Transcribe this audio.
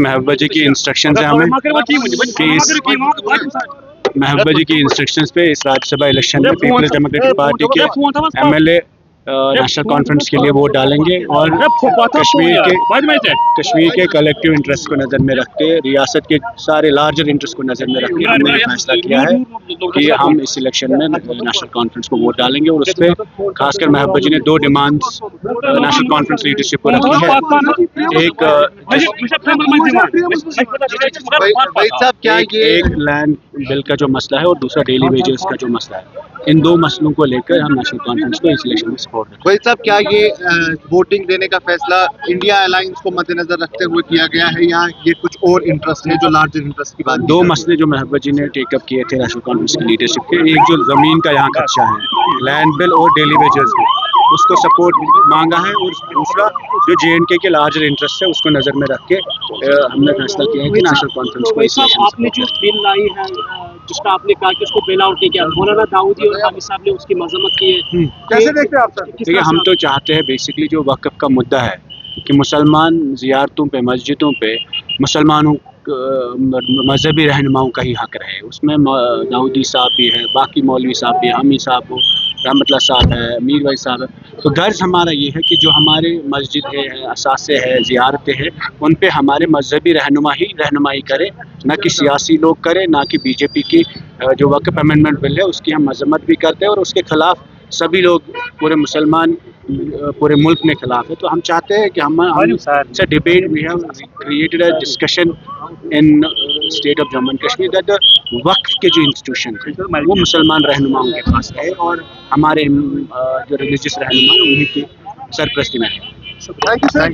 महबूबा जी की इंस्ट्रक्शन है हमें कि महबूबा जी की इंस्ट्रक्शंस पे इस राज्यसभा इलेक्शन में पीपल्स डेमोक्रेटिक पार्टी के एमएलए नेशनल कॉन्फ्रेंस के लिए वोट डालेंगे और कश्मीर के कलेक्टिव इंटरेस्ट को नज़र में रखते रियासत के सारे लार्जर इंटरेस्ट को नज़र में रखते हमने ये फैसला किया है कि हम इस इलेक्शन में नेशनल कॉन्फ्रेंस को वोट डालेंगे और उस पर खासकर महबूबा जी ने दो डिमांड्स नेशनल कॉन्फ्रेंस लीडरशिप को रखी है। एक लैंड बिल का जो मसला है और दूसरा डेली वेजेस का जो मसला है, इन दो मसलों को लेकर हम नेशनल कॉन्फ्रेंस को इस इलेक्शन में सपोर्ट करते हैं। वही साहब, क्या ये वोटिंग देने का फैसला इंडिया अलायंस को मद्देनजर रखते हुए किया गया है या ये कुछ और इंटरेस्ट है जो लार्जर इंटरेस्ट की बात? दो मसले जो महबूबा जी ने टेकअप किए थे नेशनल कॉन्फ्रेंस की लीडरशिप के, एक जो ज़मीन का यहाँ खदशा है, लैंड बिल और डेली वेजेस बिल, उसको सपोर्ट मांगा है, और दूसरा जो JNK के लार्जर इंटरेस्ट है उसको नज़र में रख के हमने फैसला किया है कि नेशनल कॉन्फ्रेंस को इस इलेक्शन में आपने जो बिल लाई है जिसका आपने कहा कि उसको बेल आउट नहीं किया, मौलाना दाऊदी और हामिद साहब ने उसकी मजम्मत की है, कैसे देखते हैं आप सर? देखिए, हम तो चाहते हैं बेसिकली जो वक्फ का मुद्दा है कि मुसलमान ज़ियारतों पे, मस्जिदों पे मुसलमानों मजहबी रहनुमाओं का ही हक रहे, उसमें दाऊदी साहब भी है, बाकी मौलवी साहब भी, हामी साहब हो, रहमतुल्लाह साहब है, मीर भाई साहब है। तो गर्ज हमारा ये है कि जो हमारे मस्जिद है, असासे है, ज़ियारतें हैं, उन पे हमारे मजहबी रहनुमा ही रहनुमाई करे, ना कि सियासी लोग करें, ना कि BJP की जो वक्फ अमेंडमेंट बिल है उसकी हम मजम्मत भी करते हैं और उसके खिलाफ सभी लोग पूरे मुसलमान पूरे मुल्क में खिलाफ है। तो हम चाहते हैं कि हम debate we have created a discussion in state of Jammu and Kashmir that the वक्फ के जो इंस्टीट्यूशन है वो मुसलमान रहनुमाओं के पास है और हमारे जो रिलीजियस रहनुमा हैं उन्हीं की सरपरस्ती में है। Thank you sir.